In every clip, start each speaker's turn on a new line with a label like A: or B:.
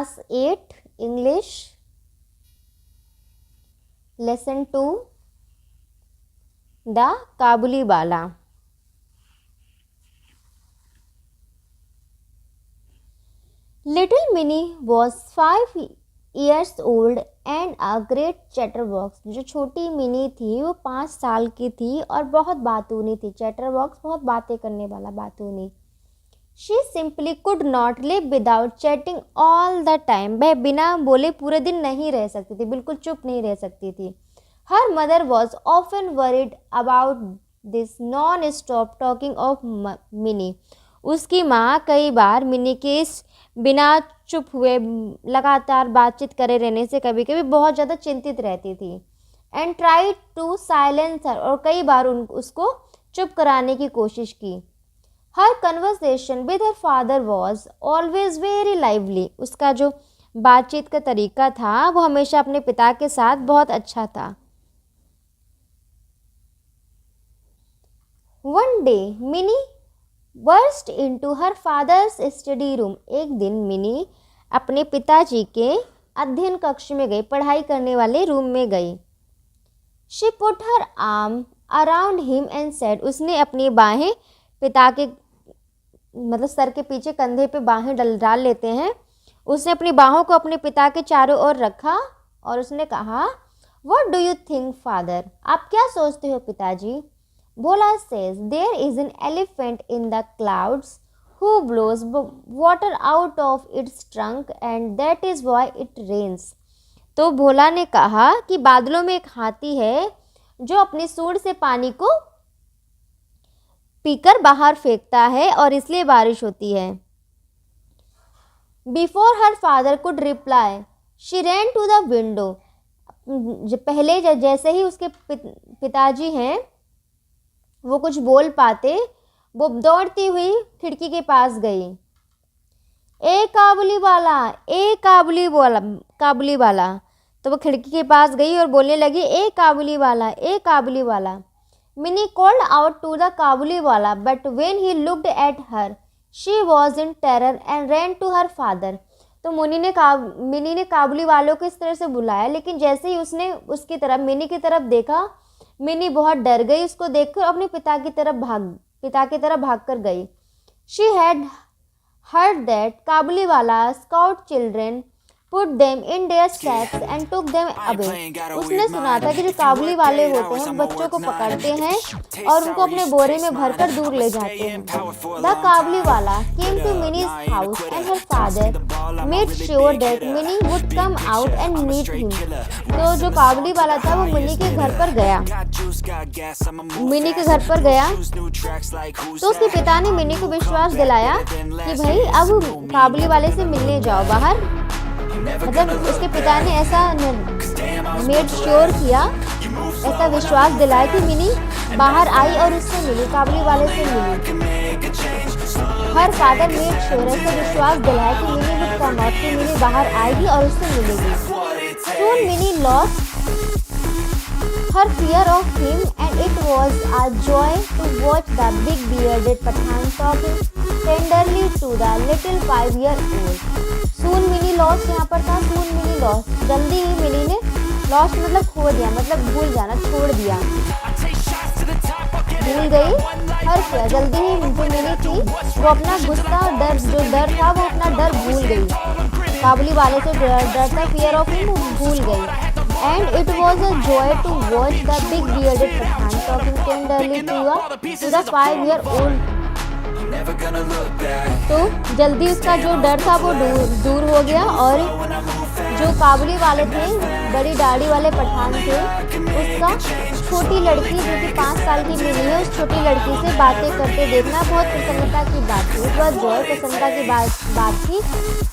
A: Class 8 English lesson 2 the Kabuliwala. Little mini was 5 years old and a great chatterbox. जो छोटी mini थी वो 5 साल की थी और बहुत बातूनी थी। चैटरबॉक्स बहुत बातें करने वाला, बातूनी। She simply could not live without chatting all the time. वह बिना बोले पूरे दिन नहीं रह सकती थी, बिल्कुल चुप नहीं रह सकती थी। Her mother was often worried about this non stop talking of mini. उसकी माँ कई बार मिनी के इस बिना चुप हुए लगातार बातचीत करे रहने से कभी कभी बहुत ज़्यादा चिंतित रहती थी। And try to silence her, और कई बार उसको चुप कराने की कोशिश की। Her conversation with her father was always very lively. उसका जो बातचीत का तरीका था वो हमेशा अपने पिता के साथ बहुत अच्छा था। One day mini burst into her father's study room. एक दिन मिनी अपने पिताजी के अध्ययन कक्ष में गई, पढ़ाई करने वाले रूम में गई। She put her arm around him and said. उसने अपनी बाहें पिता के मतलब सर के पीछे, कंधे पे बाहें डाल लेते हैं। उसने अपनी बाहों को अपने पिता के चारों ओर रखा और उसने कहा, what do you think father? आप क्या सोचते हो पिताजी? Bhola says, there is an elephant in the clouds who blows water out of its trunk and that is why it rains। तो भोला ने कहा कि बादलों में एक हाथी है जो अपनी सूंड से पानी को पीकर बाहर फेंकता है और इसलिए बारिश होती है। Before her father could reply she ran to the window. पहले जैसे ही उसके पिताजी हैं वो कुछ बोल पाते, वो दौड़ती हुई खिड़की के पास गई। ए काबुलीवाला, ए काबुलीवाला। तो वो खिड़की के पास गई और बोलने लगी, ए काबुलीवाला, ए Kabuliwala. Mini called out to the Kabuliwala but when he looked at her she was in terror and ran to her father. तो मिनी ने काबुली वालों को इस तरह से बुलाया, लेकिन जैसे ही उसने उसकी तरफ, मिनी की तरफ देखा, मिनी बहुत डर गई उसको देखकर, अपने पिता की तरफ भागकर गई। She had heard that Kabuliwala scout children put them in their sacks and took them away. उसने सुना था कि जो काबुली वाले होते हैं बच्चों को पकड़ते हैं और उनको अपने बोरे में भरकर दूर ले जाते हैं। The Kabuliwala came to Mini's house and her father made sure that Mini would come out and meet him. तो जो काबुली वाला था वो मिनी के घर पर गया। तो उसके पिता ने मिनी को विश्वास दिलाया कि भाई अब काबुली वाले से मिलने जाओ बाहर। मतलब उसके पिता ने ऐसा मेड श्योर किया, ऐसा विश्वास दिलाया कि मिनी बाहर आई और उससे मिली, काबुली वाले से मिली। हर फादर मेड श्योर, ऐसा विश्वास दिलाया कि मिनी वुड कम आउट, कि मिनी बाहर आएगी और उससे मिलेगी। Soon Mini lost her fear of him and it was a joy to watch the big bearded Pathan talking tenderly to the little 5 year old। Soon Mini lost यहाँ पर था, सून मिनी लॉस्ट, जल्दी ही मिनी ने, लॉस्ट मतलब खो दिया, मतलब भूल जाना, छोड़ दिया, भूल गई। हर क्या जल्दी ही जो मिनी थी वो अपना गुस्सा और डर, जो डर था वो अपना डर भूल गई। काबुली वाले से डर था, फियर ऑफ हिम, भूल गई। And it was a joy to watch the big bearded Pathan talking tenderly to the 5 year old। तो जल्दी उसका जो डर था वो दूर हो गया और जो काबुली वाले थे, बड़ी दाढ़ी वाले पठान थे, उसका छोटी लड़की जो कि 5 साल की मिली है, उस छोटी लड़की से बातें करते देखना बहुत प्रसन्नता की बात थी। बहुत जॉय, प्रसन्नता की बात थी।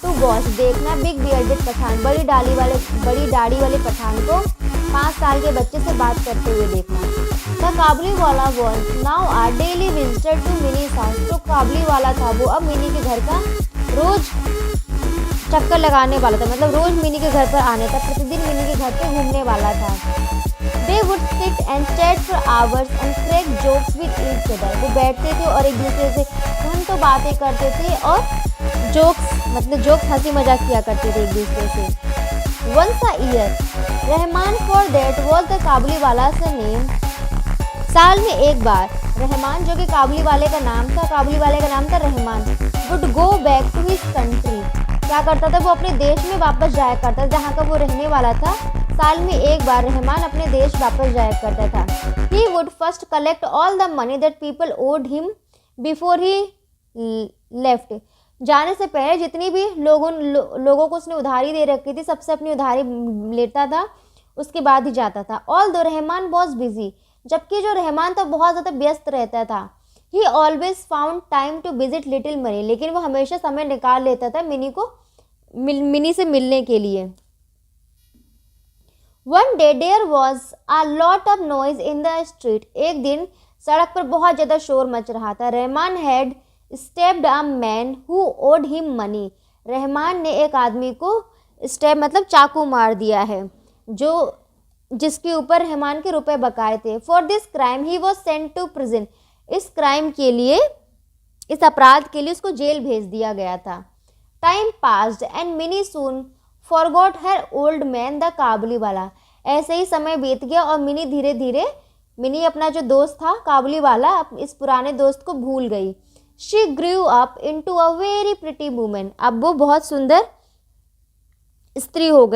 A: तो वॉच देखना बिग बियर्डेड पठान, बड़ी दाढ़ी वाले पठान को 5 साल के बच्चे से बात करते हुए देखना। द काबुली वाला was now a daily visitor to Mini's house. तो काबुली वाला था वो अब मिनी के घर का रोज चक्कर लगाने वाला था, मतलब रोज मिनी के घर पर आने था, प्रतिदिन मिनी के घर पे घूमने वाला था। They would sit and chat for hours and crack jokes with each other. वो बैठते थे और एक दूसरे से घंटों बातें करते थे और जोक्स मतलब जोक हंसी मजाक किया करते थे एक दूसरे से। Once a year Rahman for that was the काबुली वाला सा नेम। साल में एक बार रहमान, जो कि काबुली वाले का नाम था Rahman, would go back to his country. क्या करता था, वो अपने देश में वापस जाया करता था जहाँ का वो रहने वाला था। साल में एक बार रहमान अपने देश वापस जाया करता था। He would first collect all the money that people owed him before he left. जाने से पहले जितनी भी लोगों को उसने उधारी दे रखी थी, सबसे अपनी उधारी लेता था, उसके बाद ही जाता था। ऑल दो रहमान वॉज बिजी, जबकि जो रहमान था बहुत ज़्यादा व्यस्त रहता था। He always found time to visit little Mini, लेकिन वो हमेशा समय निकाल लेता था मिनी से मिलने के लिए। One day there was a lot of noise in the street. एक दिन सड़क पर बहुत ज़्यादा शोर मच रहा था। Rahman had stabbed a man who owed him money. Rahman ने एक आदमी को स्टेप मतलब चाकू मार दिया है, जो जिसके ऊपर रहमान के रुपए बकाए थे। For this crime he was sent to prison. इस क्राइम के लिए, इस अपराध के लिए उसको जेल भेज दिया गया था। Time passed and Mini soon forgot her old man the काबुली वाला। ऐसे ही समय बीत गया और मिनी धीरे धीरे, मिनी अपना जो दोस्त था काबुली वाला, इस पुराने दोस्त को भूल गई। She grew up into a very pretty woman. अब वो बहुत सुंदर स्त्री हो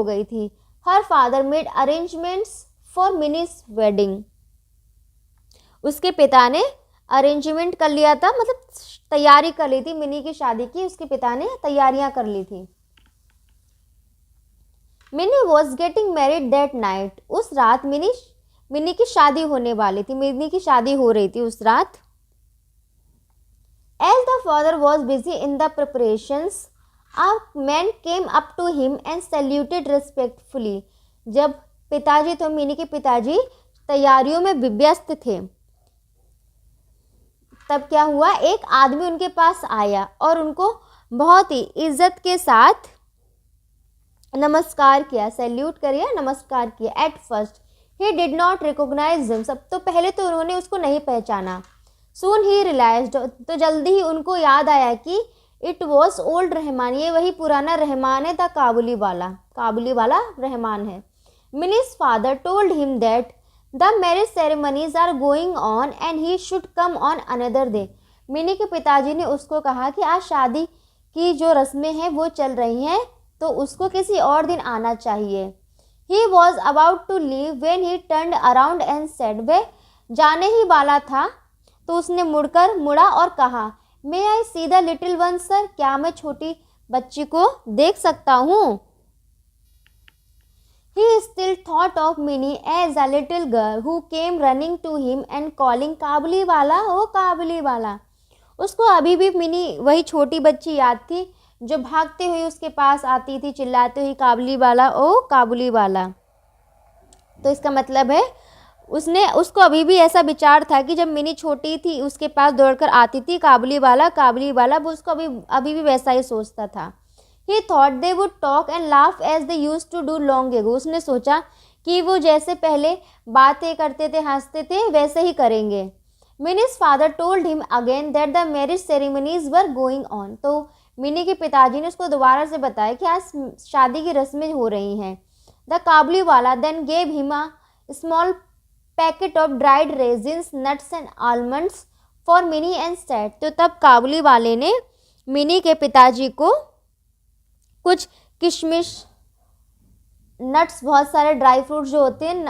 A: गई थी। हर father made arrangements for minis wedding. उसके पिता ने अरेंजमेंट कर लिया था, मतलब तैयारी कर ली थी मिनी की शादी की। उसके पिता ने तैयारियां कर ली थी। Mini was getting married that night. उस रात मिनी की शादी होने वाली थी। मिनी की शादी हो रही थी उस रात। As the father was busy in the preparations, a man came up to him and saluted respectfully। जब पिताजी तो मिनी के पिताजी तैयारियों में व्यस्त थे, तब क्या हुआ, एक आदमी उनके पास आया और उनको बहुत ही इज्जत के साथ नमस्कार किया, सैल्यूट करिए, नमस्कार किया। At first he did not recognise him. सब तो पहले तो उन्होंने उसको नहीं पहचाना। सून ही रियलाइज्ड, तो जल्दी ही उनको याद आया कि इट वॉज ओल्ड रहमान, ये वही पुराना रहमान है, द काबुली वाला रहमान है। Mini's father told him that the marriage ceremonies are going on and he should come on another day. Mini के पिताजी ने उसको कहा कि आज शादी की जो रस्में हैं वो चल रही हैं, तो उसको किसी और दिन आना चाहिए। He was about to leave when he turned around and said, वह जाने ही वाला था तो उसने मुड़ा और कहा, may I see the little one sir, क्या मैं छोटी बच्ची को देख सकता हूँ। He still thought of Minnie as a little girl who came running to him and calling काबुली वाला, ओ काबुली वाला। उसको अभी भी मिनी वही छोटी बच्ची याद थी जो भागते हुए उसके पास आती थी, चिल्लाते हुए काबुली वाला, ओ काबुली वाला। तो इसका मतलब है उसको अभी भी ऐसा विचार था कि जब मिनी छोटी थी उसके पास दौड़कर आती थी काबुली वाला, वो उसको अभी भी वैसा ही सोचता था। He thought they would talk and laugh as they used to do long ago। उसने सोचा कि वो जैसे पहले बातें करते थे, हंसते थे, वैसे ही करेंगे। Minnie's father told him again that the marriage ceremonies were going on। तो मिनी के पिताजी ने उसको दोबारा से बताया कि आज शादी की रस्में हो रही हैं। The काबुली वाला then gave him a small packet of dried raisins, nuts and almonds for Minnie and said। तो तब काबुली वाले ने मिनी के पिताजी को कुछ किशमिश, नट्स, बहुत सारे ड्राई फ्रूट्स जो होते हैं,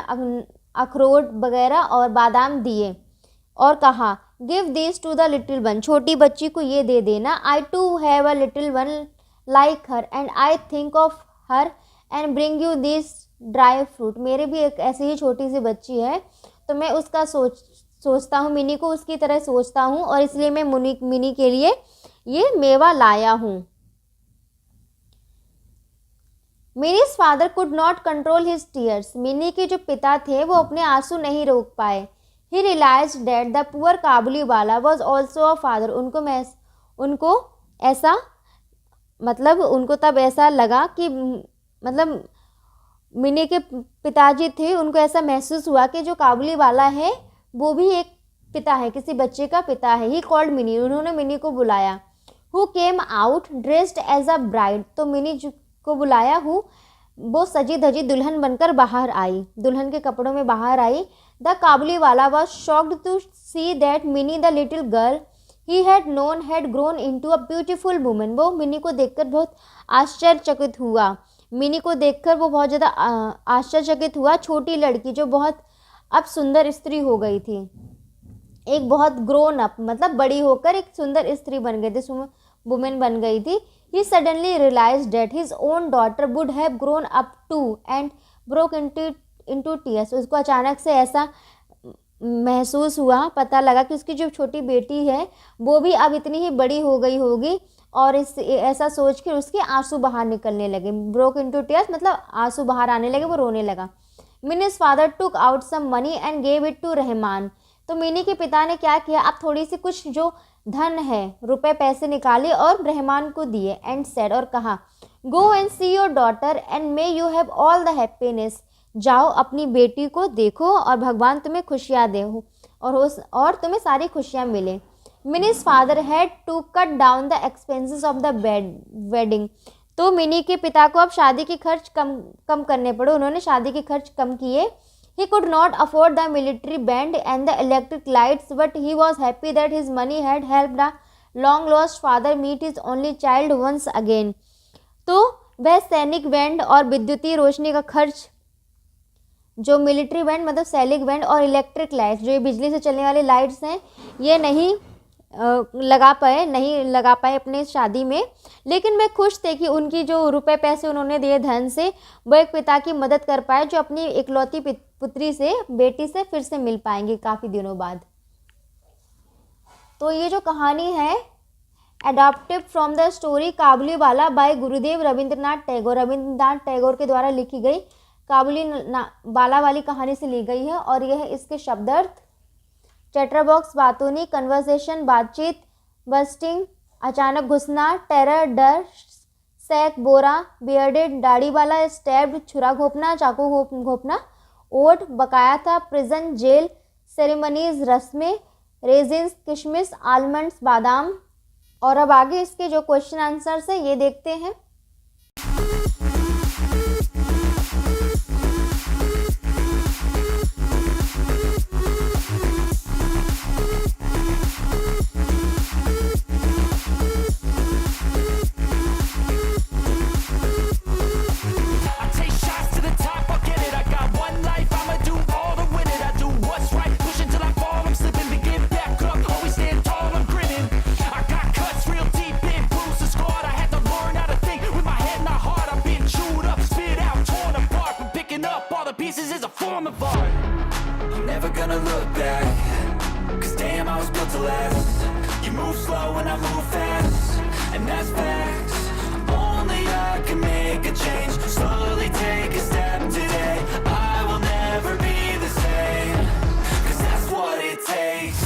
A: अखरोट वगैरह और बादाम दिए और कहा, give this to the little one, छोटी बच्ची को ये दे देना। I too have a little one like her and I think of her and bring you this dry fruit. मेरे भी एक ऐसी ही छोटी सी बच्ची है, तो मैं उसका सोचता हूँ, मिनी को उसकी तरह सोचता हूँ, और इसलिए मैं मिनी के लिए ये मेवा लाया हूँ। Minis father could not control his tears. Mini के जो पिता थे वो अपने आंसू नहीं रोक पाए। ही रियलाइज डेट द पुअर काबुली वाला वॉज ऑल्सो अ फादर। उनको तब ऐसा लगा कि मतलब मिनी के पिताजी थे, उनको ऐसा महसूस हुआ कि जो काबुली वाला है वो भी एक पिता है, किसी बच्चे का पिता है। ही कॉल्ड मिनी, उन्होंने मिनी को बुलाया। Who came out dressed as a bride, तो मिनी को बुलाया हूँ, वो सजी धजी दुल्हन बनकर बाहर आई, दुल्हन के कपड़ों में बाहर आई। द काबुली वाला was shocked to see that Mini the little girl he had known had grown into a beautiful woman, वो मिनी को देखकर बहुत आश्चर्यचकित हुआ, मिनी को देखकर वो बहुत ज़्यादा आश्चर्यचकित हुआ, छोटी लड़की जो बहुत अब सुंदर स्त्री हो गई थी, एक बहुत ग्रोन अप मतलब बड़ी होकर एक सुंदर स्त्री बन गई थी, वुमेन बन गई थी। He suddenly realized that his own daughter would have grown up too and broke into tears. उसको अचानक से ऐसा महसूस हुआ, पता लगा कि उसकी जो छोटी बेटी है वो भी अब इतनी ही बड़ी हो गई होगी, और ऐसा सोच कर उसके आंसू बाहर निकलने लगे। ब्रोक इंटू टीयर्स मतलब आंसू बाहर आने लगे, वो रोने लगा। Mini's father took out some money and gave it to Rahman, तो मिनी के पिता ने क्या किया, अब थोड़ी सी कुछ जो धन है रुपए पैसे निकाले और रहमान को दिए। एंड सेड, और कहा, go and see your daughter and may you have all the happiness, जाओ अपनी बेटी को देखो और भगवान तुम्हें खुशियाँ दे और तुम्हें सारी खुशियाँ मिले। Mini's father had to cut down the expenses of the wedding, तो मिनी के पिता को अब शादी के खर्च कम करने पड़े, उन्होंने शादी के खर्च कम किए। He could not afford the military band and the electric lights, but he was happy that his money had helped a long lost father meet his only child once again. तो वह सैनिक बैंड और विद्युतीय रोशनी का खर्च, जो military band मतलब सैनिक बैंड और इलेक्ट्रिक लाइट्स जो ये बिजली से चलने वाली लाइट्स हैं, ये नहीं लगा पाए अपने शादी में, लेकिन वे खुश थे कि उनकी जो रुपए पैसे उन्होंने दिए धन से, वो एक पिता की मदद कर पाए जो अपनी इकलौती पुत्री से बेटी से फिर से मिल पाएंगे काफ़ी दिनों बाद। तो ये जो कहानी है एडॉप्टेड फ्रॉम द स्टोरी काबुली वाला बाय गुरुदेव रविंद्रनाथ टैगोर के द्वारा लिखी गई काबुली वाला वाली कहानी से ली गई है, और यह इसके शब्दार्थ चैटरबॉक्स बातूनी, कन्वर्सेशन बातचीत, बस्टिंग अचानक घुसना, टेरर डर, सैक बोरा, बियर्डेड दाढ़ी वाला, स्टैब्ड छुरा घोपना चाकू घोपना, ओट बकाया था, प्रिजन जेल, सेरेमनीज रस्में, रेजिन्स किशमिश, आलमंड्स बादाम। और अब आगे इसके जो क्वेश्चन आंसर्स है ये देखते हैं।
B: Pieces is a form of art. I'm never gonna look back, 'cause damn I was built to last. You move slow and I move fast, and that's facts. Only I can make a change. Slowly take a step today. I will never be the same, 'cause that's what it takes.